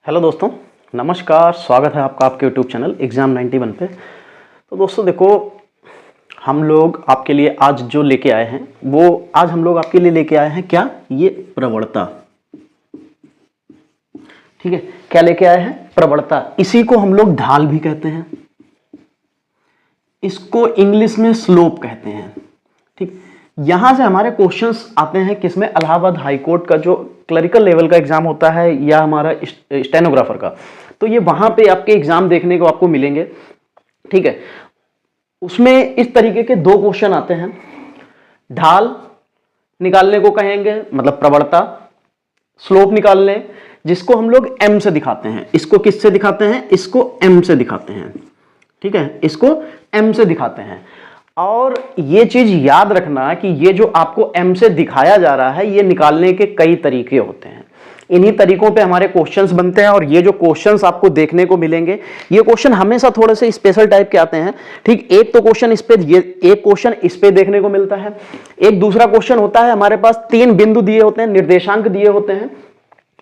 Hello दोस्तों, नमस्कार। स्वागत है आपका आपके यूट्यूब चैनल एग्जाम 91 पे। तो दोस्तों देखो, हम लोग आपके लिए आज जो लेके आए हैं वो आज हम लोग आपके लिए लेके आए हैं क्या, ये प्रवणता। ठीक है, क्या लेके आए हैं? प्रवणता। इसी को हम लोग ढाल भी कहते हैं, इसको इंग्लिश में स्लोप कहते हैं। ठीक, यहां से हमारे क्वेश्चंस आते हैं किसमें? इलाहाबाद हाई कोर्ट का जो क्लरिकल लेवल का एग्जाम होता है या हमारा स्टेनोग्राफर का, तो ये वहां पे आपके एग्जाम देखने को आपको मिलेंगे। ठीक है, उसमें इस तरीके के दो क्वेश्चन आते हैं। ढाल निकालने को कहेंगे, मतलब प्रवणता। स्लोप निकालने, जिसको हम लोग एम से दिखाते हैं। इसको किससे दिखाते हैं? इसको एम से दिखाते हैं। ठीक है, इसको एम से दिखाते हैं। और ये चीज याद रखना कि ये जो आपको एम से दिखाया जा रहा है, ये निकालने के कई तरीके होते हैं। इन्हीं तरीकों पे हमारे क्वेश्चंस बनते हैं। और ये जो क्वेश्चंस आपको देखने को मिलेंगे, ये क्वेश्चन हमेशा थोड़े से स्पेशल टाइप के आते हैं। ठीक, एक तो क्वेश्चन इस पे, ये एक क्वेश्चन इस पे देखने को मिलता है। एक दूसरा क्वेश्चन होता है, हमारे पास 3 बिंदु दिए होते हैं, निर्देशांक दिए होते हैं।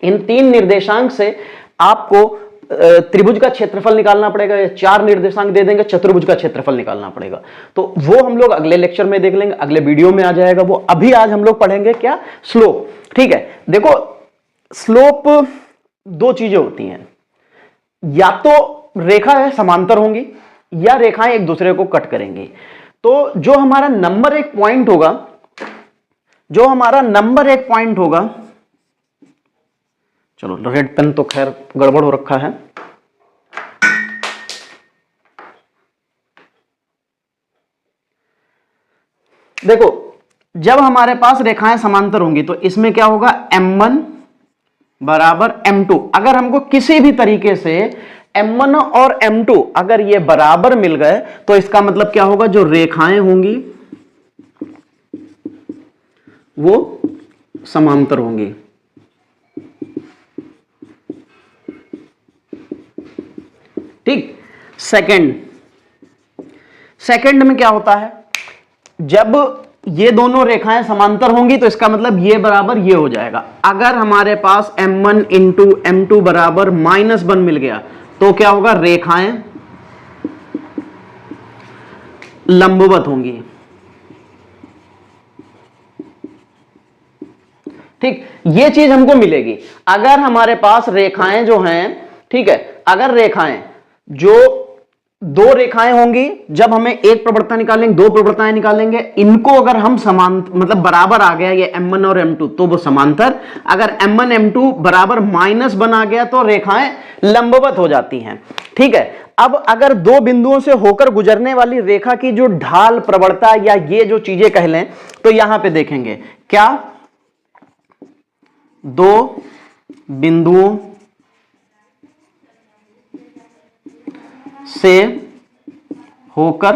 इन 3 निर्देशांक से आपको त्रिभुज का क्षेत्रफल निकालना पड़ेगा, या 4 निर्देशांक दे देंगे, चतुर्भुज का क्षेत्रफल निकालना पड़ेगा। तो वो हम लोग अगले लेक्चर में देख लेंगे, अगले वीडियो में आ जाएगा वो। अभी आज हम लोग पढ़ेंगे क्या? स्लोप। ठीक है, देखो स्लोप 2 चीजें होती हैं, या तो रेखा है समांतर होंगी, या रेखाएं एक दूसरे को कट करेंगी। तो जो हमारा नंबर 1 पॉइंट होगा, जो हमारा नंबर 1 पॉइंट होगा, चलो रेड पेन तो खैर गड़बड़ हो रखा है। देखो, जब हमारे पास रेखाएं समांतर होंगी तो इसमें क्या होगा? m1 बराबर m2। अगर हमको किसी भी तरीके से m1 और m2 अगर ये बराबर मिल गए तो इसका मतलब क्या होगा? जो रेखाएं होंगी वो समांतर होंगी। ठीक, सेकंड में क्या होता है? जब ये दोनों रेखाएं समांतर होंगी तो इसका मतलब ये बराबर ये हो जाएगा। अगर हमारे पास m1 इंटू m2 बराबर -1 मिल गया तो क्या होगा? रेखाएं लंबवत होंगी। ठीक, ये चीज हमको मिलेगी अगर हमारे पास रेखाएं जो हैं, ठीक है, अगर रेखाएं जो 2 रेखाएं होंगी, जब हमें एक प्रवणता निकालेंगे, 2 प्रवणताएं निकालेंगे, इनको अगर हम समान मतलब बराबर आ गया ये m1 और m2 तो वो समांतर। अगर m1 m2 बराबर -1 आ गया तो रेखाएं लंबवत हो जाती हैं। ठीक है, अब अगर 2 बिंदुओं से होकर गुजरने वाली रेखा की जो ढाल, प्रवणता या ये जो चीजें कह लें, तो यहां पे देखेंगे क्या? 2 बिंदुओं से होकर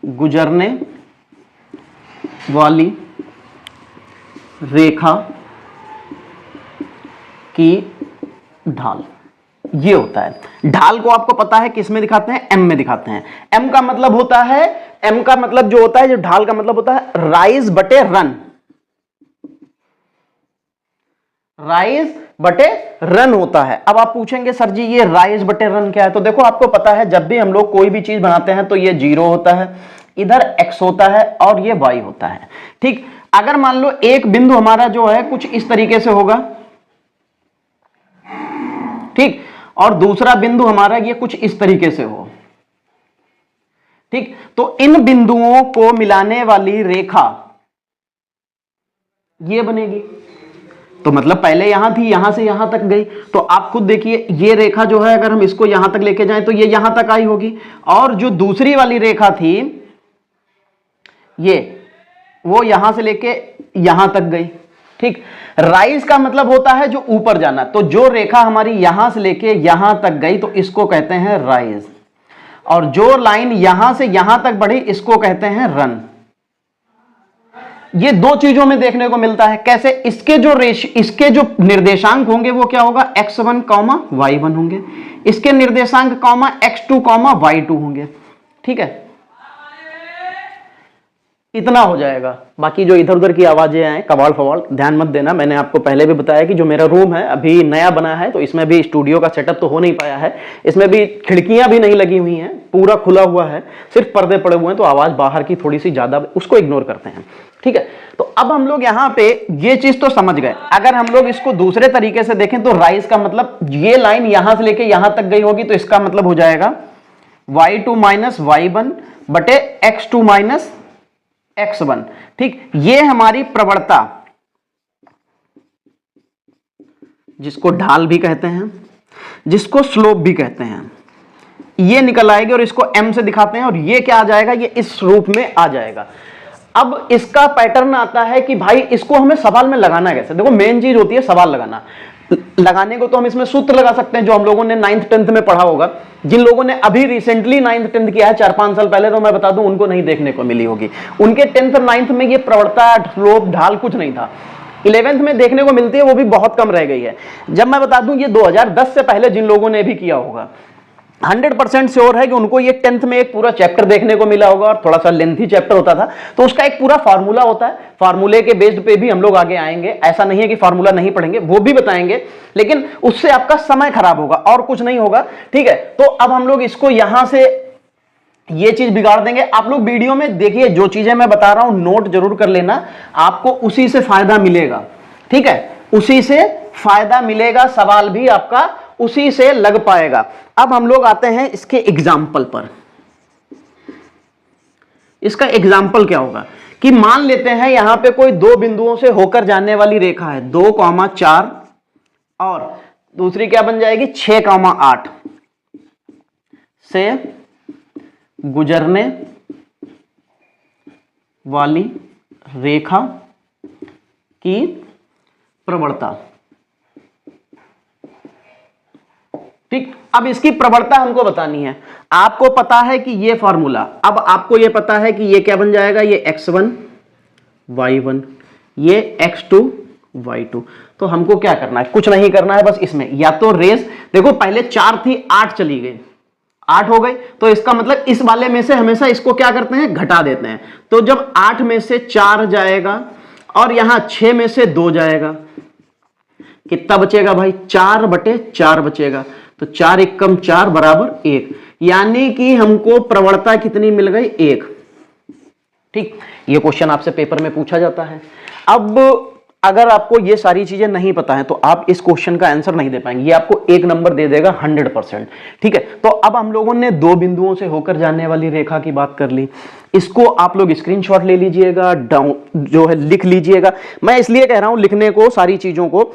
गुजरने वाली रेखा की ढाल, ये होता है। ढाल को आपको पता है किस में दिखाते हैं? एम में दिखाते हैं। एम का मतलब होता है, एम का मतलब जो होता है, जो ढाल का मतलब होता है राइज बटे रन। राइज बटे रन होता है। अब आप पूछेंगे सर जी ये राइज बटे रन क्या है? तो देखो, आपको पता है जब भी हम लोग कोई भी चीज बनाते हैं तो ये 0 होता है, इधर x होता है और ये y होता है। ठीक, अगर मान लो एक बिंदु हमारा जो है कुछ इस तरीके से होगा, ठीक, और दूसरा बिंदु हमारा ये कुछ इस तरीके से हो, ठीक, तो इन बिंदुओं को मिलाने वाली रेखा ये बनेगी। तो मतलब पहले यहां थी, यहां से यहां तक गई, तो आप खुद देखिए ये रेखा जो है, अगर हम इसको यहां तक लेके जाएं तो ये यहां तक आई होगी, और जो दूसरी वाली रेखा थी ये, वो यहां से लेके यहां तक गई। ठीक, राइज का मतलब होता है जो ऊपर जाना। तो जो रेखा हमारी यहां से लेके यहां तक गई तो इसको कहते हैं राइज, और जो लाइन यहां से यहां तक बढ़ी इसको कहते हैं रन। ये 2 चीजों में देखने को मिलता है। कैसे? इसके जो निर्देशांक होंगे वो क्या होगा? x1, y1 होंगे। इसके निर्देशांक x2, y2 होंगे। ठीक है, इतना हो जाएगा। बाकी जो इधर उधर की आवाजें आए, कबाड़ फवाड़, ध्यान मत देना। मैंने आपको पहले भी बताया कि जो मेरा रूम है अभी नया बना है, तो इसमें भी स्टूडियो का सेटअप तो हो नहीं पाया है, इसमें भी खिड़कियां भी नहीं लगी हुई हैं, पूरा खुला हुआ है, सिर्फ पर्दे पड़े हुए हैं, तो आवाज बाहर की थोड़ी सी ज्यादा, उसको इग्नोर करते हैं, ठीक है। तो अब हम लोग यहाँ पे ये चीज तो समझ गए। अगर हम लोग इसको दूसरे तरीके से देखें तो राइज का मतलब ये लाइन यहां से लेके यहां तक गई होगी, तो इसका मतलब हो जाएगा y2 माइनस y1 बटे x2 माइनस x1, ठीक। ये हमारी प्रवणता, जिसको ढाल भी कहते हैं, जिसको स्लोप भी कहते हैं, ये निकल आएगी और इसको m से दिखाते हैं, और ये क्या आ जाएगा, ये इस रूप में आ जाएगा। अब इसका पैटर्न आता है कि भाई इसको हमें सवाल में लगाना कैसे। देखो मेन चीज होती है सवाल लगाना। लगाने को तो हम इसमें सूत्र लगा सकते हैं जो हम लोगों ने 9th 10th में पढ़ा होगा। जिन लोगों ने अभी रिसेंटली 9th 10th किया है 4-5 साल पहले, तो मैं बता दूं उनको नहीं देखने को मिली होगी। उनके 10th और 9th में ये प्रवणता, स्लोप, ढाल कुछ नहीं था। 11th में देखने को मिलती है, वो भी बहुत कम रह गई है। जब मैं बता दूं ये 2010 से पहले जिन लोगों ने भी किया होगा 100% श्योर है कि उनको ये 10th में एक पूरा चैप्टर देखने को मिला होगा, और थोड़ा सा लेंथी चैप्टर होता था, तो उसका एक पूरा फार्मूला होता है। फार्मूले के बेस्ड पे भी हम लोग आगे आएंगे, ऐसा नहीं है कि फार्मूला नहीं पढ़ेंगे, वो भी बताएंगे, लेकिन उससे आपका समय खराब होगा और कुछ नहीं होगा, ठीक है। तो अब हम लोग इसको यहां से ये चीज बिगाड़ देंगे। आप लोग वीडियो में देखिए, जो चीजें मैं बता रहा हूं नोट जरूर कर लेना, आपको उसी से फायदा मिलेगा, ठीक है, उसी से फायदा मिलेगा, सवाल भी आपका उसी से लग पाएगा। अब हम लोग आते हैं इसके एग्जाम्पल पर। इसका एग्जाम्पल क्या होगा कि मान लेते हैं यहां पे कोई दो बिंदुओं से होकर जाने वाली रेखा है, 2,4 और दूसरी क्या बन जाएगी 6,8 से गुजरने वाली रेखा की प्रवणता, ठीक। अब इसकी प्रवणता हमको बतानी है। आपको पता है कि ये फॉर्मूला, अब आपको ये पता है कि ये क्या बन जाएगा, ये x1 y1, ये x2 y2। तो हमको क्या करना है, कुछ नहीं करना है, बस इसमें या तो रेस, देखो पहले 4 थी 8 चली गई, 8 हो गई, तो इसका मतलब इस वाले में से हमेशा इसको क्या करते हैं, घटा देते हैं। तो जब 8 में से 4 जाएगा और यहां 6 में से 2 जाएगा, कितना बचेगा भाई, 4/4 बचेगा। तो 4 एकम 4 बराबर 1, यानी कि हमको प्रवणता कितनी मिल गई, 1, ठीक। ये क्वेश्चन आपसे पेपर में पूछा जाता है। अब अगर आपको ये सारी चीजें नहीं पता है तो आप इस क्वेश्चन का आंसर नहीं दे पाएंगे, ये आपको 1 नंबर दे देगा 100%, ठीक है। तो अब हम लोगों ने दो बिंदुओं से होकर जाने वाली रेखा की बात कर ली। इसको आप लोग स्क्रीनशॉट ले लीजिएगा, डाउन जो है लिख लीजिएगा। मैं इसलिए कह रहा हूं लिखने को, सारी चीजों को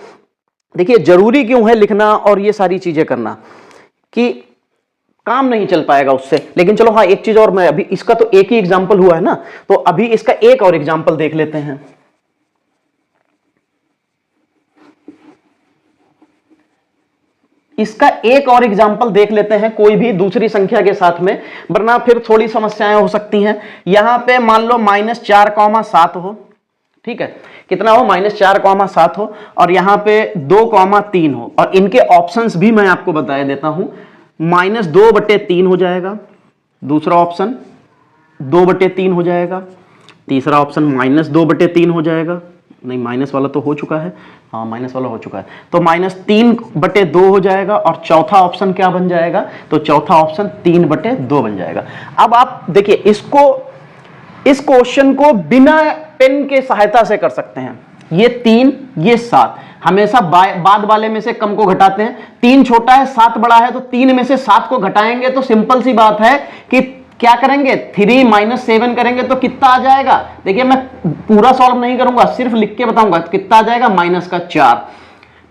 देखिए, जरूरी क्यों है लिखना और ये सारी चीजें करना, कि काम नहीं चल पाएगा उससे। लेकिन चलो हाँ, एक चीज और, मैं अभी इसका तो एक ही एग्जांपल हुआ है ना, तो अभी इसका एक और एग्जांपल देख लेते हैं। इसका एक और एग्जांपल देख लेते हैं, कोई भी दूसरी संख्या के साथ में, वरना फिर थोड़ी समस्याएं हो सकती हैं। यहां पे मान लो -4,7 हो, ठीक है, कितना हो, -4,7 हो, और यहां पे 2,3 हो, और इनके ऑप्शंस भी मैं आपको बता देता हूं। -2/3 हो जाएगा, दूसरा ऑप्शन 2/3 हो जाएगा, तीसरा ऑप्शन -2/3 हो जाएगा, नहीं माइनस वाला तो हो चुका है, हाँ माइनस वाला हो चुका है, तो -3/2 हो जाएगा, और चौथा ऑप्शन क्या बन जाएगा, तो चौथा ऑप्शन 3/2 बन जाएगा। अब आप देखिए इसको, इस क्वेश्चन को बिना पेन के सहायता से कर सकते हैं। ये 3, ये 7, हमेशा बाद वाले में से कम को घटाते हैं। 3 छोटा है, 7 बड़ा है, तो 3 में से 7 को घटाएंगे तो सिंपल सी बात है कि क्या करेंगे, 3 - 7 करेंगे तो कितना आ जाएगा। देखिए मैं पूरा सॉल्व नहीं करूंगा, सिर्फ लिख के बताऊंगा कितना आ जाएगा, -4।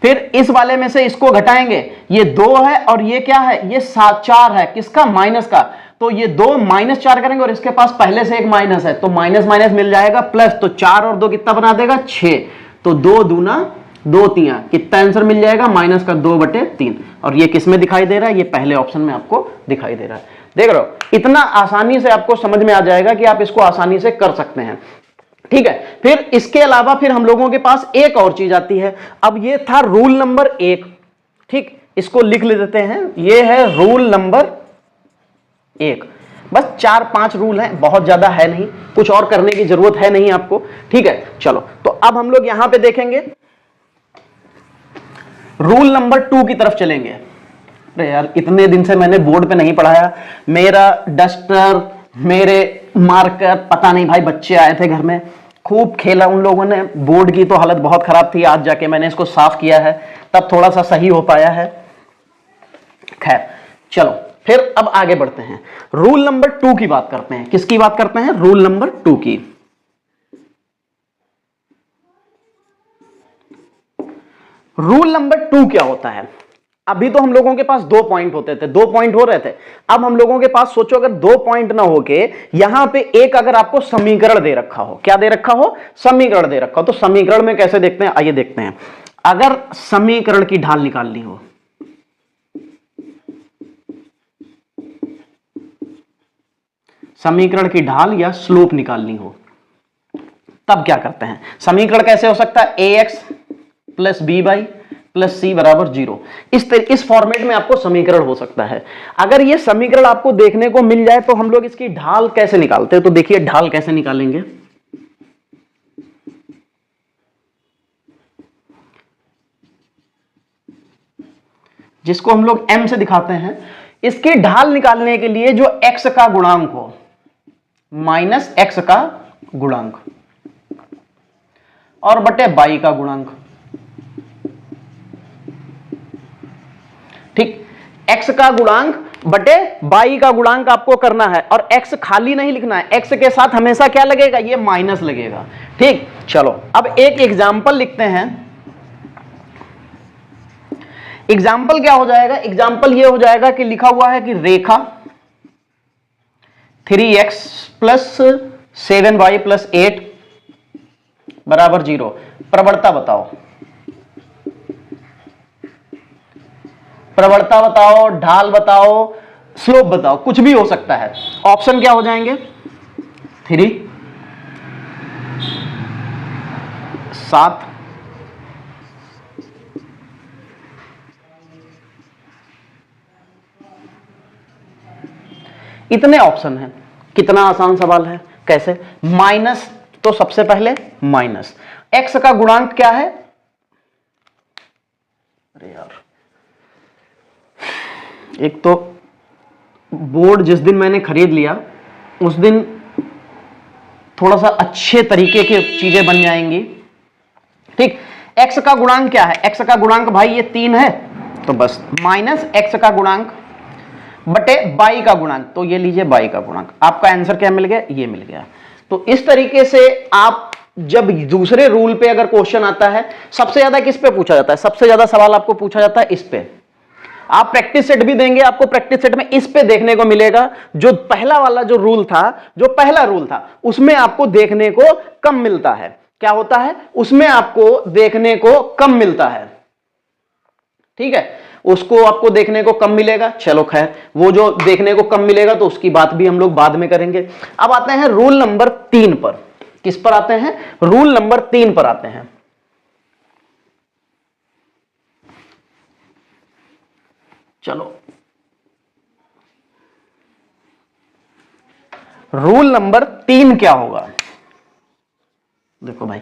फिर इस वाले में से इसको घटाएंगे, ये 2 है और ये क्या है, ये 4 है, किसका, माइनस का। तो ये 2 -4 करेंगे और इसके पास पहले से एक माइनस है, तो माइनस माइनस मिल जाएगा प्लस, तो 4 और 2 कितना बना देगा, 6। तो 2 दूना 2 तिया, कितना आंसर मिल जाएगा, -2/3। और ये किस में दिखाई दे रहा है, ये पहले ऑप्शन में आपको दिखाई दे रहा है। देख रहे हो, इतना आसानी से आपको समझ में आ जाएगा कि आप इसको आसानी से कर सकते हैं, ठीक है। फिर इसके अलावा फिर हम लोगों के पास एक और चीज आती है। अब ये था रूल नंबर 1, ठीक, इसको लिख लेते हैं, ये है रूल नंबर 1। बस 4-5 रूल हैं, बहुत ज्यादा है नहीं, कुछ और करने की जरूरत है नहीं आपको, ठीक है। चलो तो अब हम लोग यहां पे देखेंगे, रूल नंबर 2 की तरफ चलेंगे। अरे यार इतने दिन से मैंने बोर्ड पे नहीं पढ़ाया, मेरा डस्टर, मेरे मार्कर, पता नहीं भाई, बच्चे आए थे घर में, खूब खेला उन लोगों ने, बोर्ड की तो हालत बहुत खराब थी, आज जाके मैंने इसको साफ किया है, तब थोड़ा सा सही हो पाया है। खैर चलो फिर अब आगे बढ़ते हैं, रूल नंबर 2 की बात करते हैं। किसकी बात करते हैं? रूल नंबर 2 की। रूल नंबर 2 क्या होता है? अभी तो हम लोगों के पास 2 पॉइंट होते थे, 2 पॉइंट हो रहे थे। अब हम लोगों के पास सोचो अगर 2 पॉइंट ना होके यहां पे एक अगर आपको समीकरण दे रखा हो, क्या दे रखा हो? समीकरण दे रखा हो। तो समीकरण में कैसे देखते हैं, आइए देखते हैं। अगर समीकरण की ढाल निकालनी हो, समीकरण की ढाल या स्लोप निकालनी हो, तब क्या करते हैं? समीकरण कैसे हो सकता है? ax plus B by plus C बराबर 0। इस फॉर्मेट में आपको समीकरण हो सकता है। अगर ये समीकरण आपको देखने को मिल जाए तो हम लोग इसकी ढाल कैसे निकालते हैं? तो देखिए ढाल कैसे निकालेंगे। जिसको हम लोग m से दिखाते हैं, इसकी ढाल निकालने के लिए जो x का गुणांक हो माइनस x का गुणांक और बटे y का गुणांक, ठीक। x का गुणांक बटे y का गुणांक आपको करना है, और x खाली नहीं लिखना है, x के साथ हमेशा क्या लगेगा? ये माइनस लगेगा, ठीक। चलो अब एक एग्जाम्पल लिखते हैं। एग्जाम्पल क्या हो जाएगा? एग्जाम्पल ये हो जाएगा कि लिखा हुआ है कि रेखा 3x प्लस 7y प्लस 8 बराबर 0। प्रवणता बताओ, प्रवणता बताओ, ढाल बताओ, स्लोप बताओ, कुछ भी हो सकता है। ऑप्शन क्या हो जाएंगे? 3, 7, इतने ऑप्शन हैं। कितना आसान सवाल है। कैसे? माइनस, तो सबसे पहले माइनस x का गुणांक क्या है? अरे यार, एक तो बोर्ड जिस दिन मैंने खरीद लिया उस दिन थोड़ा सा अच्छे तरीके की चीजें बन जाएंगी, ठीक। x का गुणांक क्या है? x का गुणांक भाई ये 3 है, तो बस माइनस x का गुणांक बटे y का गुणांक, तो ये लीजिए y का गुणांक। आपका आंसर क्या मिल गया? ये मिल गया। तो इस तरीके से आप जब दूसरे रूल पे अगर क्वेश्चन आता है, सबसे ज्यादा किस पे पूछा जाता है? सबसे ज्यादा सवाल आपको पूछा जाता है इस पे। आप प्रैक्टिस सेट भी देंगे, आपको प्रैक्टिस सेट में इस पे देखने को मिलेगा। जो पहला वाला जो रूल था, जो पहला रूल था, उसमें आपको देखने को कम मिलता है। क्या होता है? उसमें आपको देखने को कम मिलता है, ठीक है, उसको आपको देखने को कम मिलेगा। चलो खैर, वो जो देखने को कम मिलेगा तो उसकी बात भी हम लोग बाद में करेंगे। अब आते हैं रूल नंबर 3 पर। किस पर आते हैं? रूल नंबर 3 पर आते हैं। चलो रूल नंबर 3 क्या होगा? देखो भाई,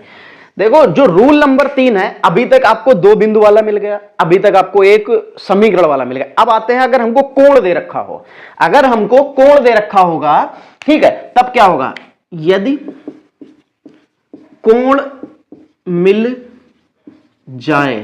देखो जो रूल नंबर 3 है, अभी तक आपको 2 बिंदु वाला मिल गया, अभी तक आपको एक समीकरण वाला मिल गया। अब आते हैं अगर हमको कोण दे रखा हो, अगर हमको कोण दे रखा होगा, ठीक है, तब क्या होगा? यदि कोण मिल जाए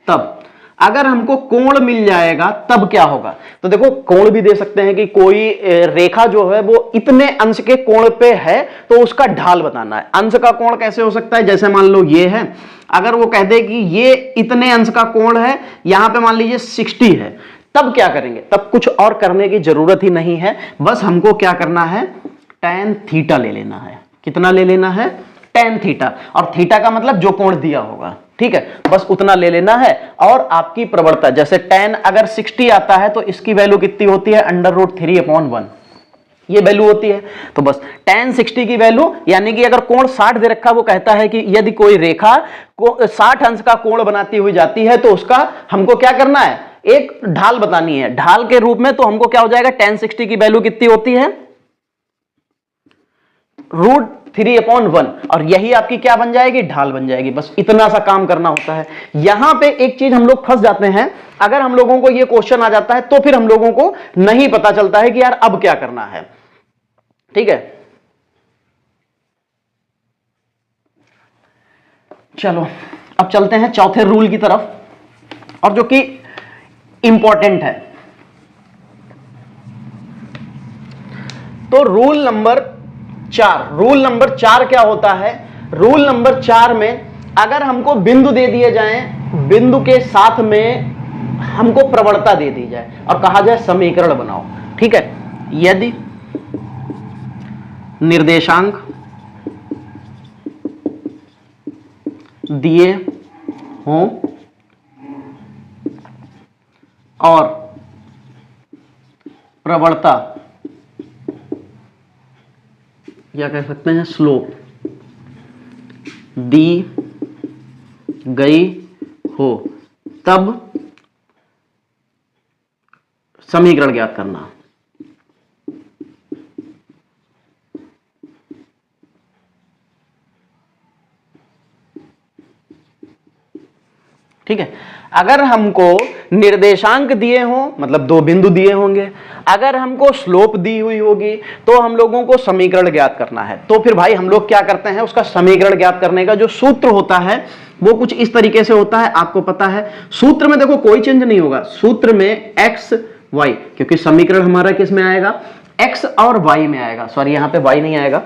तब, अगर हमको कोण मिल जाएगा तब क्या होगा? तो देखो कोण भी दे सकते हैं कि कोई रेखा जो है वो इतने अंश के कोण पे है तो उसका ढाल बताना है। अंश का कोण कैसे हो सकता है? जैसे मान लो ये है, अगर वो कह दे कि ये इतने अंश का कोण है, यहां पे मान लीजिए 60 है, तब क्या करेंगे? तब कुछ और करने की जरूरत ही नहीं है, बस हमको क्या करना है? tan थीटा ले लेना है। कितना ले लेना है? tan थीटा, और थीटा का मतलब जो कोण दिया होगा, ठीक है, बस उतना ले लेना है। और आपकी प्रवणता, जैसे tan अगर 60 आता है तो इसकी वैल्यू कितनी होती है? √3/1, ये वैल्यू होती है। तो बस tan 60 की वैल्यू, यानी कि अगर कोण 60 दे रखा, वो कहता है कि यदि कोई रेखा को 60 अंश का कोण बनाती हुई जाती है तो उसका हमको क्या करना है? एक ढाल बतानी है, ढाल के रूप में, तो हमको क्या हो जाएगा, tan 60 की वैल्यू कितनी होती है, √3/1, और यही आपकी क्या बन जाएगी, ढाल बन जाएगी। बस इतना सा काम करना होता है। यहां पे एक चीज हम लोग फंस जाते हैं, अगर हम लोगों को ये क्वेश्चन आ जाता है तो फिर हम लोगों को नहीं पता चलता है कि यार अब क्या करना है। ठीक है, चलो अब चलते हैं चौथे रूल की तरफ, और जो कि इंपॉर्टेंट है। तो रूल नंबर 4 क्या होता है, रूल नंबर 4 में अगर हमको बिंदु दे दिए जाएं, बिंदु के साथ में हमको प्रवणता दे दी जाए और कहा जाए समीकरण बनाओ। ठीक है, यदि निर्देशांक दिए हों और प्रवणता या कह सकते हैं स्लोप दी गई हो, तब समीकरण ज्ञात करना। ठीक है, अगर हमको निर्देशांक दिए हों, मतलब दो बिंदु दिए होंगे, अगर हमको स्लोप दी हुई होगी, तो हम लोगों को समीकरण ज्ञात करना है। तो फिर भाई हम लोग क्या करते हैं, उसका समीकरण ज्ञात करने का जो सूत्र होता है वो कुछ इस तरीके से होता है, आपको पता है। सूत्र में देखो कोई चेंज नहीं होगा, सूत्र में x y, क्योंकि समीकरण हमारा किस में आएगा, x और y में आएगा। सॉरी, यहां पे y नहीं आएगा,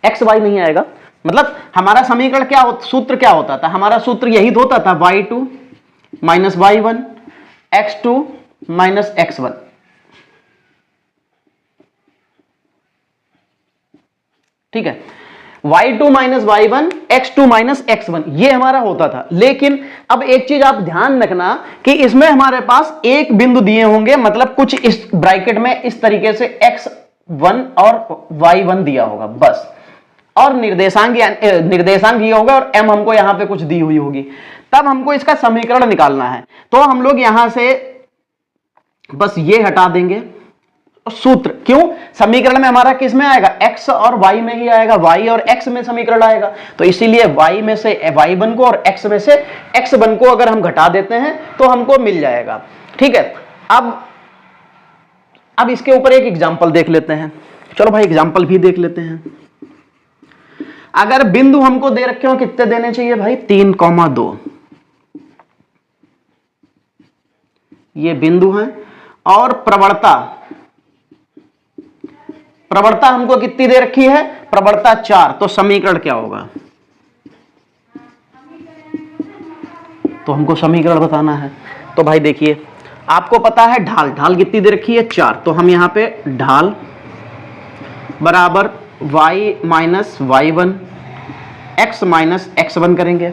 x y नहीं आएगा। मतलब हमारा समीकरण क्या सूत्र क्या होता था, हमारा सूत्र यही होता था, y2 minus y1 x2 minus x1। ठीक है, y2 minus y1 x2 minus x1, ये हमारा होता था। लेकिन अब एक चीज आप ध्यान रखना कि इसमें हमारे पास एक बिंदु दिए होंगे, मतलब कुछ इस ब्रैकेट में इस तरीके से x1 और y1 दिया होगा बस, और निर्देशांक ये होगा, और m हमको यहां पे कुछ दी हुई होगी। तब हमको इसका समीकरण निकालना है, तो हम लोग यहां से बस ये हटा देंगे सूत्र। क्यों, समीकरण में हमारा किस में आएगा, x और y में ही आएगा, y और x में समीकरण आएगा। तो इसीलिए y में से y1 को और x में से x1 को अगर हम घटा देते हैं तो हमको मिल जाएगा। ठीक है, अब इसके ऊपर एक एग्जांपल देख लेते हैं। चलो भाई एग्जांपल भी देख लेते हैं। अगर बिंदु हमको दे रखे हो, कितने देने चाहिए भाई, 3,2, ये बिंदु है, और प्रवणता हमको कितनी दे रखी है, प्रवणता 4। तो समीकरण क्या होगा, तो हमको समीकरण बताना है। तो भाई देखिए, आपको पता है ढाल कितनी दे रखी है, 4। तो हम यहां पे ढाल बराबर y minus y1 x minus x1 करेंगे।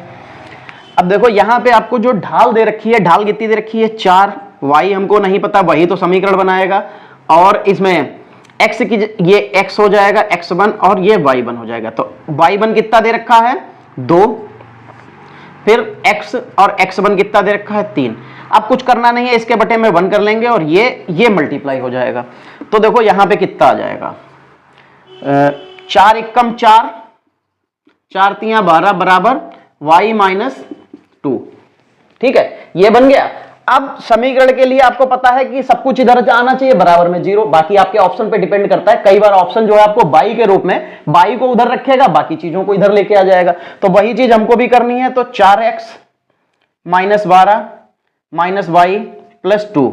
अब देखो यहां पे आपको जो ढाल दे रखी है, ढाल कितनी दे रखी है, 4, y हमको नहीं पता, वही तो समीकरण बनाएगा, और इसमें x की ये x हो जाएगा x1 और ये y1 हो जाएगा। तो y1 कितना दे रखा है, 2, फिर x और x1 कितना दे रखा है, 3। अब कुछ करना नहीं है, इसके बटे में 1 कर लेंगे और ये मल्टीप्लाई हो जाएगा। तो देखो यहां पे कितना आ जाएगा, 4 एकम 4, 4 तियां 12 बराबर y माइनस 2। ठीक है, ये बन गया। अब समीकरण के लिए आपको पता है कि सब कुछ इधर आना चाहिए बराबर में 0, बाकी आपके ऑप्शन पे डिपेंड करता है। कई बार ऑप्शन जो है आपको बाई के रूप में, बाई को उधर रखेगा, बाकी चीजों को इधर लेके आ जाएगा। तो वही चीज हमको भी करनी है। तो 4x minus 12 minus y plus 2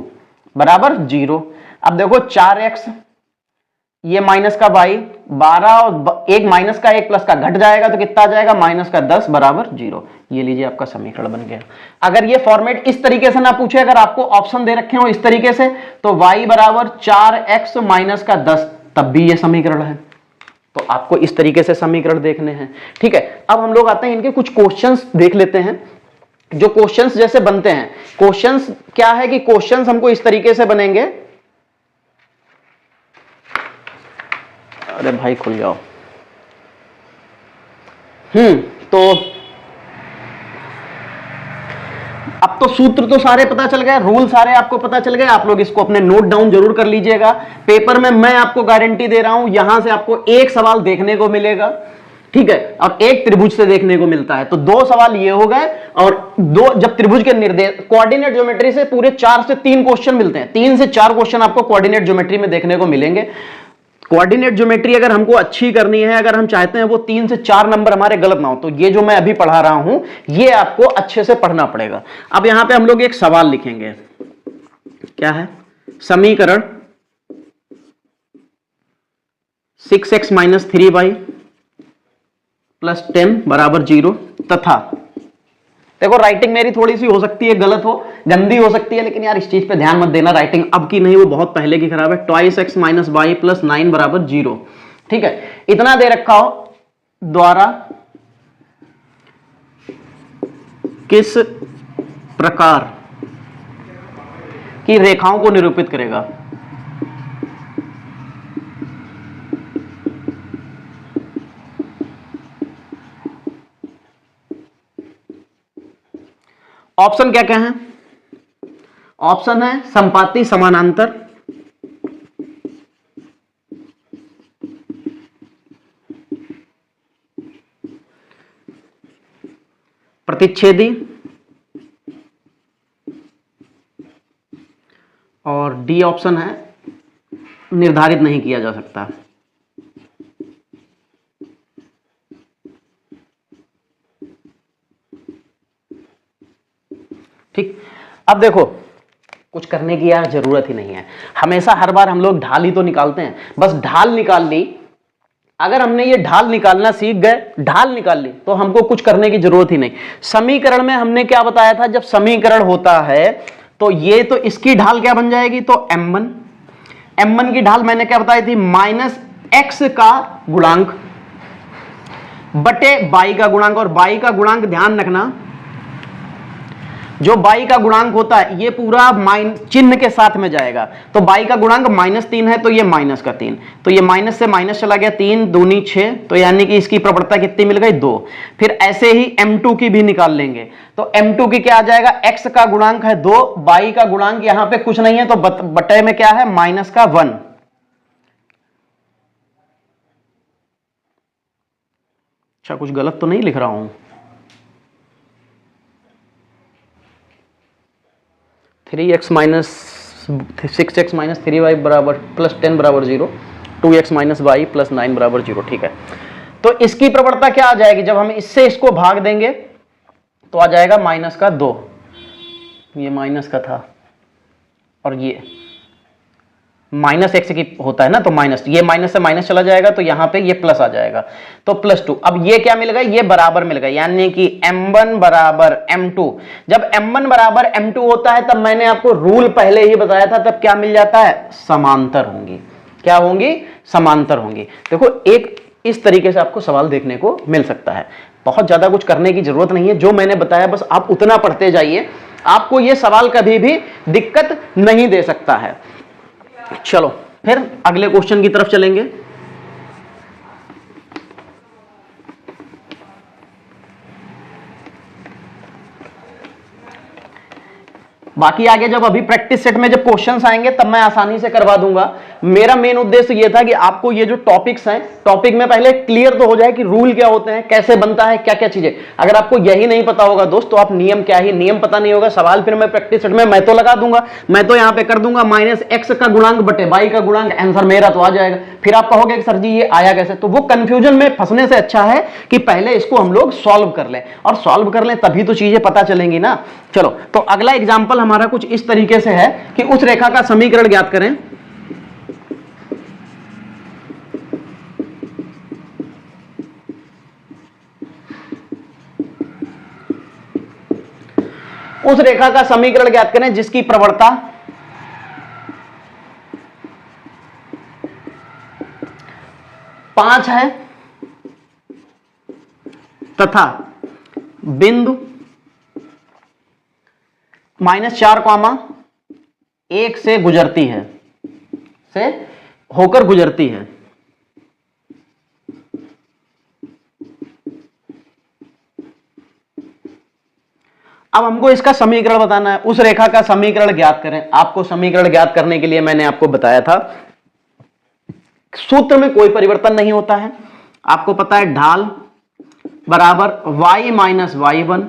बराबर 0। अब देखो 4x ये माइनस का y, 12 और एक माइनस का एक प्लस का घट जाएगा, तो कितना आ जाएगा, माइनस का 10 बराबर 0। ये लीजिए आपका समीकरण बन गया। अगर ये फॉर्मेट इस तरीके से ना पूछे, अगर आपको ऑप्शन दे रखे हो इस तरीके से, तो y बराबर 4x माइनस का 10, तब भी ये समीकरण है। तो आपको इस तरीके से समीकरण देखने हैं। ठीक है, अब हम लोग आते हैं इनके कुछ क्वेश्चंस देख लेते हैं, जो क्वेश्चंस जैसे बनते हैं। क्वेश्चंस क्या है कि क्वेश्चंस हमको इस तरीके से बनेंगे, अरे भाई खुल जाओ। तो अब तो सूत्र तो सारे पता चल गए, रूल सारे आपको पता चल गए। आप लोग इसको अपने नोट डाउन जरूर कर लीजिएगा। पेपर में मैं आपको गारंटी दे रहा हूं, यहां से आपको एक सवाल देखने को मिलेगा, ठीक है, और एक त्रिभुज से देखने को मिलता है, तो 2 सवाल ये हो गए। और 2 जब त्रिभुज के निर्देश कोऑर्डिनेट ज्योमेट्री से पूरे 4 से 3 क्वेश्चन मिलते हैं, 3 से 4 क्वेश्चन आपको कोऑर्डिनेट ज्योमेट्री में देखने को मिलेंगे। कोऑर्डिनेट ज्योमेट्री अगर हमको अच्छी करनी है, अगर हम चाहते हैं वो 3 से 4 नंबर हमारे गलत ना हो, तो ये जो मैं अभी पढ़ा रहा हूं ये आपको अच्छे से पढ़ना पड़ेगा। अब यहां पे हम लोग एक सवाल लिखेंगे, क्या है, समीकरण 6x - 3y + 10 = 0 तथा, देखो राइटिंग मेरी थोड़ी सी हो सकती है गलत हो, गंदी हो सकती है, लेकिन यार इस चीज पे ध्यान मत देना, राइटिंग अब की नहीं, वो बहुत पहले की खराब है। 2x - y + 9 = 0, ठीक है, इतना दे रखा हो, द्वारा किस प्रकार की रेखाओं को निरूपित करेगा। ऑप्शन क्या क्या है, ऑप्शन है संपाती, समानांतर, प्रतिच्छेदी और डी ऑप्शन है निर्धारित नहीं किया जा सकता। ठीक, अब देखो कुछ करने की यार जरूरत ही नहीं है, हमेशा हर बार हम लोग ढाल ही तो निकालते हैं, बस ढाल निकाल ली। अगर हमने ये ढाल निकालना सीख गए, ढाल निकाल ली, तो हमको कुछ करने की जरूरत ही नहीं। समीकरण में हमने क्या बताया था, जब समीकरण होता है तो ये तो इसकी ढाल क्या बन जाएगी, तो m1 की ढाल मैंने क्या बताई थी, -x का गुणांक बटे y का गुणांक, और y का गुणांक ध्यान रखना, जो y का गुणांक होता है ये पूरा चिन्ह के साथ में जाएगा, तो y का गुणांक -3 है, तो ये -3, तो ये माइनस से माइनस चला गया, 3 दूनी 6, तो यानी कि इसकी प्रवणता कितनी मिल गई, 2। फिर ऐसे ही m2 की भी निकाल लेंगे, तो m2 की क्या आ जाएगा, x का गुणांक है 2, y का गुणांक यहां पे कुछ नहीं है, तो बटे में क्या है, -1। अच्छा, कुछ गलत तो नहीं लिख रहा हूं, 3x - 6x - 3y + 10 = 0, 2x - y + 9 = 0, ठीक है। तो इसकी प्रवणता क्या आ जाएगी, जब हम इससे इसको भाग देंगे तो आ जाएगा -2, ये माइनस का था, और ये -x की होता है ना, तो माइनस, ये माइनस से माइनस चला जाएगा, तो यहां पे ये प्लस आ जाएगा, तो +2। अब ये क्या मिल गया, ये बराबर मिल गया, यानी कि m1 = m2। जब m1 = m2 होता है, तब मैंने आपको रूल पहले ही बताया था, तब क्या मिल जाता है, समांतर होंगी। क्या होंगी, समांतर होंगी। देखो एक इस तरीके से आपको सवाल देखने को मिल सकता है, बहुत ज्यादा कुछ करने की जरूरत नहीं है, जो मैंने बताया बस आप उतना पढ़ते जाइए, आपको ये सवाल कभी भी दिक्कत नहीं दे सकता है। चलो फिर अगले क्वेश्चन की तरफ चलेंगे। बाकी आगे जब अभी प्रैक्टिस सेट में जब क्वेश्चंस आएंगे तब मैं आसानी से करवा दूंगा। मेरा मेन उद्देश्य ये था कि आपको ये जो टॉपिक्स हैं, टॉपिक में पहले क्लियर तो हो जाए कि रूल क्या होते हैं, कैसे बनता है, क्या क्या चीजें। अगर आपको यही नहीं पता होगा दोस्त, तो आप नियम क्या ही, नियम पता नहीं होगा, सवाल फिर मैं प्रैक्टिस सेट में मैं तो लगा दूंगा, मैं तो यहां पे कर दूंगा -x का गुणांक बटे y का गुणांक, आंसर मेरा तो आ जाएगा। फिर आप कहोगे कि सर जी ये आया कैसे, तो वो कंफ्यूजन में फंसने से अच्छा है कि पहले इसको हम लोग सॉल्व कर लें, और सॉल्व कर लें तभी तो चीजें पता चलेंगी ना। चलो, तो अगला एग्जाम्पल हमारा कुछ इस तरीके से है कि उस रेखा का समीकरण ज्ञात करें। उस रेखा का समीकरण ज्ञात करें जिसकी प्रवणता पांच है तथा बिंदु -4,1 से गुजरती है, से होकर गुजरती है। अब हमको इसका समीकरण बताना है, उस रेखा का समीकरण ज्ञात करें। आपको समीकरण ज्ञात करने के लिए मैंने आपको बताया था सूत्र में कोई परिवर्तन नहीं होता है। आपको पता है ढाल बराबर y माइनस वाई वन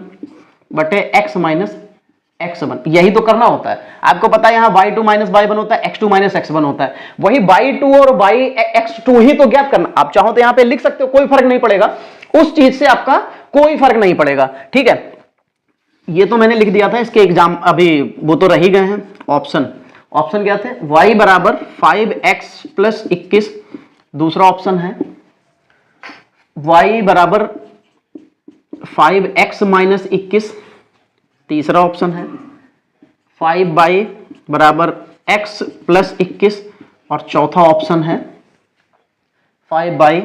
बटे x माइनस एक्स वन, यही तो करना होता है। आपको पता है यहां y2 माइनस वाई वन होता है, x2 माइनस एक्स वन होता है, वही y2 और x2 ही तो ज्ञात करना। आप चाहो तो यहां पे लिख सकते हो, कोई फर्क नहीं पड़ेगा, उस चीज से आपका कोई फर्क नहीं पड़ेगा। ठीक है, ये तो मैंने लिख दिया था, इसके एग्जाम अभी वो तो रह ही गए हैं। ऑप्शन क्या थे? y बराबर 5x प्लस 21, दूसरा ऑप्शन है y बराबर 5x माइनस 21, तीसरा ऑप्शन है 5y बराबर x प्लस 21, और चौथा ऑप्शन है 5y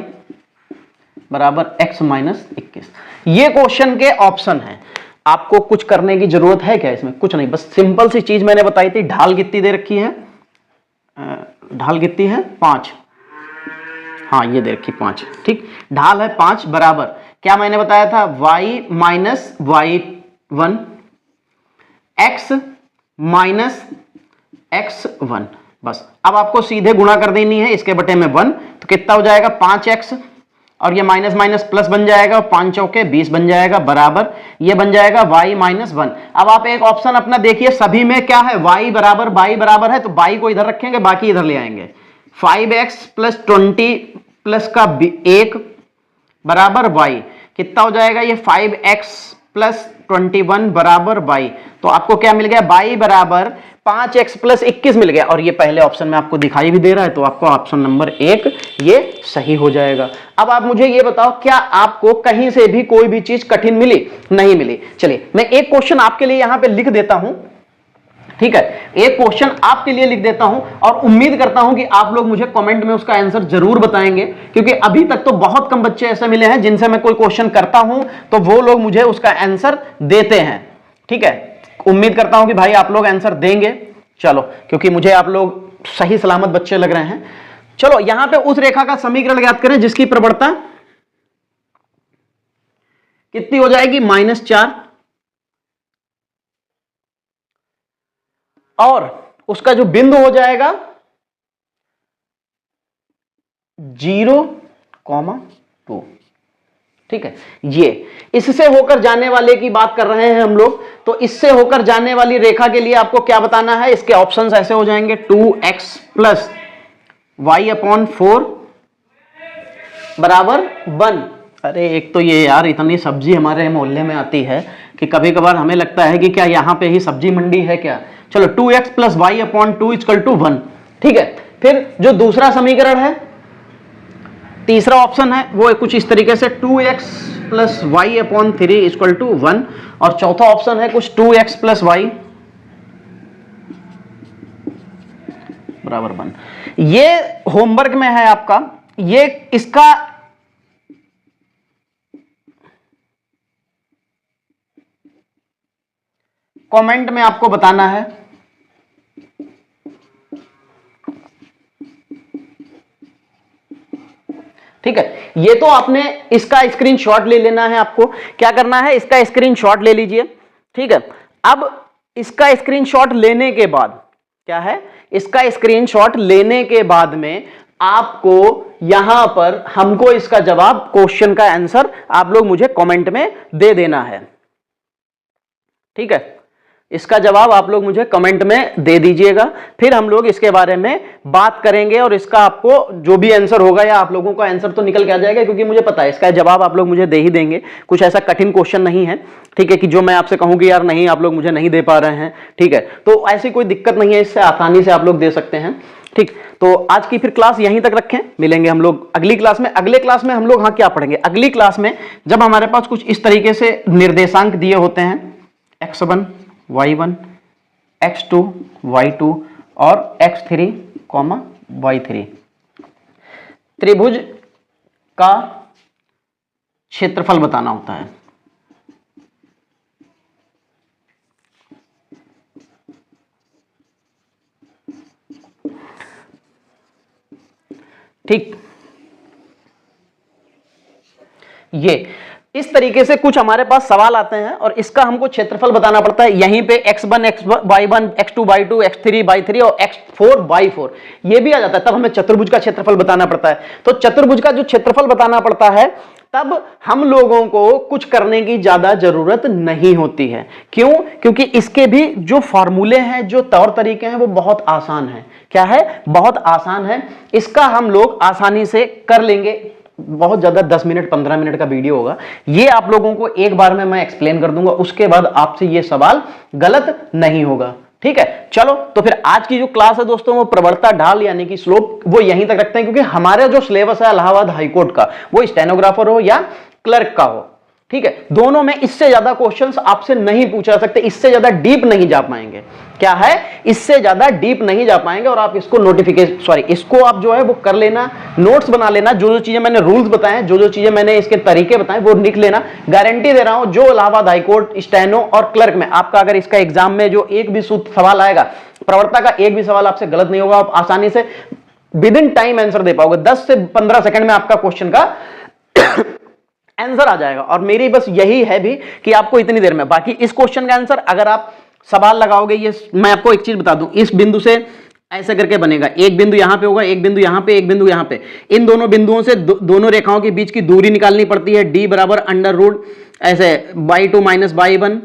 बराबर x माइनस 21। ये क्वेश्चन के ऑप्शन हैं। आपको कुछ करने की जरूरत है क्या इसमें? कुछ नहीं, बस सिंपल सी चीज मैंने बताई थी। ढाल कितनी दे रखी है? ढाल कितनी है? 5। हाँ, ये दे रखी 5। ठीक, ढाल है 5 बराबर क्या मैंने बताया था? y minus y one x minus x one. बस अब आपको सीधे गुणा कर देनी है इसके बटे में 1, तो कितना हो जाएगा? 5x, और ये माइनस माइनस प्लस बन जाएगा, 5 चौके 20 बन जाएगा, बराबर ये बन जाएगा y माइनस वन। अब आप एक ऑप्शन अपना देखिए, सभी में क्या है? y बराबर है, तो y को इधर रखेंगे, बाकी इधर ले आएंगे। 5x प्लस 20 प्लस का 1 बराबर y, कितना हो जाएगा? ये 5x प्लस 21 बराबर y। तो आपको क्या मिल गया? y बराबर 5x प्लस 21 मिल गया, और ये पहले ऑप्शन में आपको दिखाई भी दे रहा है, तो आपको ऑप्शन नंबर 1 ये सही हो जाएगा। अब आप मुझे ये बताओ, क्या आपको कहीं से भी कोई भी चीज कठिन मिली? नहीं मिली। चलिए मैं एक क्वेश्चन आपके लिए यहां पे लिख देता हूं। ठीक है, एक क्वेश्चन आपके लिए लिख देता हूं, और उम्मीद करता हूं कि आप लोग मुझे कमेंट में उसका आंसर जरूर बताएंगे, क्योंकि अभी तक तो बहुत कम बच्चे ऐसे मिले हैं जिनसे मैं कोई क्वेश्चन करता हूं तो वो लोग मुझे उसका आंसर देते हैं। ठीक है, उम्मीद करता हूं कि भाई आप लोग आंसर देंगे। चलो, क्योंकि मुझे आप लोग सही सलामत बच्चे लग रहे हैं। चलो यहां पे उस रेखा का समीकरण ज्ञात करें जिसकी प्रवणता कितनी हो जाएगी? -4, और उसका जो बिंदु हो जाएगा 0,2। ठीक है, ये इससे होकर जाने वाले की बात कर रहे हैं हम लोग, तो इससे होकर जाने वाली रेखा के लिए आपको क्या बताना है? इसके ऑप्शंस ऐसे हो जाएंगे, 2x प्लस वाई अपॉन 4 बराबर 1। अरे एक तो ये यार इतनी सब्जी हमारे मोहल्ले में आती है कि कभी कभार हमें लगता है कि क्या यहाँ पे ही सब्जी मंडी है क्या। चलो 2x plus y upon 2 equal to 1। ठीक है, फिर जो दूसरा समीकरण है, तीसरा ऑप्शन है, वो कुछ इस तरीके से 2x plus y upon 3 equal to 1, और चौथा ऑप्शन है कुछ 2x प्लस वाई बराबर 1। ये होमवर्क में है आपका, ये इसका कमेंट में आपको बताना है। ठीक है, ये तो आपने इसका स्क्रीनशॉट ले लेना है। आपको क्या करना है? इसका स्क्रीनशॉट ले लीजिए। ठीक है, अब इसका स्क्रीनशॉट लेने के बाद क्या है? इसका स्क्रीनशॉट लेने के बाद में आपको यहां पर हमको इसका जवाब, क्वेश्चन का आंसर आप लोग मुझे कमेंट में दे देना है। ठीक है, इसका जवाब आप लोग मुझे कमेंट में दे दीजिएगा, फिर हम लोग इसके बारे में बात करेंगे, और इसका आपको जो भी आंसर होगा, या आप लोगों का आंसर तो निकल के आ जाएगा, क्योंकि मुझे पता है इसका जवाब आप लोग मुझे दे ही देंगे। कुछ ऐसा कठिन क्वेश्चन नहीं है, ठीक है, कि जो मैं आपसे कहूंगी यार नहीं आप लोग मुझे नहीं दे पा रहे हैं। ठीक है, तो ऐसी कोई दिक्कत नहीं है, इससे आसानी से आप लोग दे सकते हैं। ठीक, तो आज की फिर क्लास यहीं तक रखें, मिलेंगे हम लोग अगली क्लास में। अगले क्लास में हम लोग हाँ क्या पढ़ेंगे? अगली क्लास में जब हमारे पास कुछ इस तरीके से निर्देशांक दिए होते हैं, x1 y1 x2 y2 और x3 y3, त्रिभुज का क्षेत्रफल बताना होता है। ठीक, ये इस तरीके से कुछ हमारे पास सवाल आते हैं और इसका हमको क्षेत्रफल बताना पड़ता है। यहीं पे x1 y1 x2 y2 x3 y3 और x4 y4 ये भी आ जाता है, तब हमें चतुर्भुज का क्षेत्रफल बताना पड़ता है। तो चतुर्भुज का जो क्षेत्रफल बताना पड़ता है तब हम लोगों को कुछ करने की ज्यादा जरूरत नहीं होती है। क्यों? क्योंकि इसके भी जो फॉर्मूले हैं, जो तौर तरीके हैं वो बहुत आसान है। क्या है? बहुत आसान है। इसका हम लोग आसानी से कर लेंगे। बहुत ज्यादा 10 मिनट 15 मिनट का वीडियो होगा, ये आप लोगों को एक बार में मैं एक्सप्लेन कर दूंगा, उसके बाद आपसे ये सवाल गलत नहीं होगा। ठीक है, चलो तो फिर आज की जो क्लास है दोस्तों वो प्रवणता ढाल यानी कि स्लोप वो यहीं तक रखते हैं, क्योंकि हमारा जो सिलेबस है इलाहाबाद हाईकोर्ट का वो स्टेनोग्राफर हो या क्लर्क का हो, ठीक है, दोनों में इससे ज्यादा क्वेश्चंस आपसे नहीं पूछा सकते, इससे ज्यादा डीप नहीं जा पाएंगे। क्या है? इससे ज्यादा डीप नहीं जा पाएंगे। और आप इसको इसको आप जो है वो कर लेना, नोट्स बना लेना, जो जो चीजें मैंने रूल्स बताए, जो जो चीजें मैंने इसके तरीके बताए वो लिख लेना। गारंटी दे रहा हूं जो इलाहाबाद हाईकोर्ट स्टेनो और क्लर्क में आपका अगर इसका एग्जाम में जो एक भी सूत्र सवाल आएगा, प्रवणता का एक भी सवाल आपसे गलत नहीं होगा, आप आसानी से विद इन टाइम आंसर दे पाओगे। 10 से 15 सेकंड में आपका क्वेश्चन का आंसर आ जाएगा। और मेरी बस यही है भी कि आपको इतनी देर में, बाकी इस क्वेश्चन का आंसर अगर आप सवाल लगाओगे, ये मैं आपको एक चीज बता दूं, इस बिंदु से ऐसे करके बनेगा, एक बिंदु यहां पे होगा, एक बिंदु यहां पे, एक बिंदु यहां पे, इन दोनों बिंदुओं से दोनों रेखाओं के बीच की दूरी निकालनी पड़ती है, d बराबर अंडर रूट ऐसे y2 माइनस y1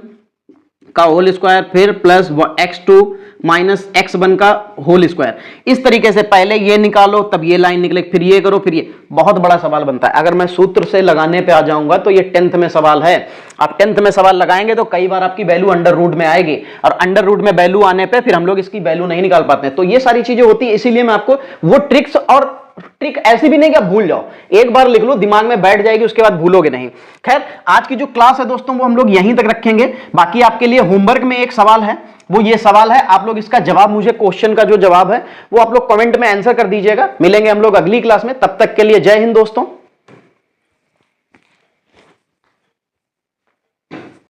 का होल स्क्वायर फिर प्लस x2 माइनस x1 का होल स्क्वायर। इस तरीके से पहले ये निकालो तब ये लाइन निकले, फिर ये करो, फिर ये, बहुत बड़ा सवाल बनता है। अगर मैं सूत्र से लगाने पे आ जाऊंगा तो ये 10th में सवाल है। आप 10th में सवाल लगाएंगे तो कई बार आपकी वैल्यू अंडर रूट में आएगी, और अंडर रूट में वैल्यू आने पे फिर हम लोग इसकी वैल्यू नहीं निकाल पाते हैं। तो ये सारी चीजें होती है, इसीलिए मैं आपको वो ट्रिक्स, और ट्रिक ऐसी भी नहीं कि आप भूल जाओ, एक बार लिख लो दिमाग में बैठ जाएगी, उसके बाद भूलोगे नहीं। खैर, आज की जो क्लास है दोस्तों वो हम लोग यहीं तक रखेंगे। बाकी आपके लिए होमवर्क में एक सवाल है, वो ये सवाल है, आप लोग इसका जवाब, मुझे क्वेश्चन का जो जवाब है वो आप लोग कमेंट में आंसर कर दीजिएगा। मिलेंगे हम लोग अगली क्लास में, तब तक के लिए जय हिंद दोस्तों।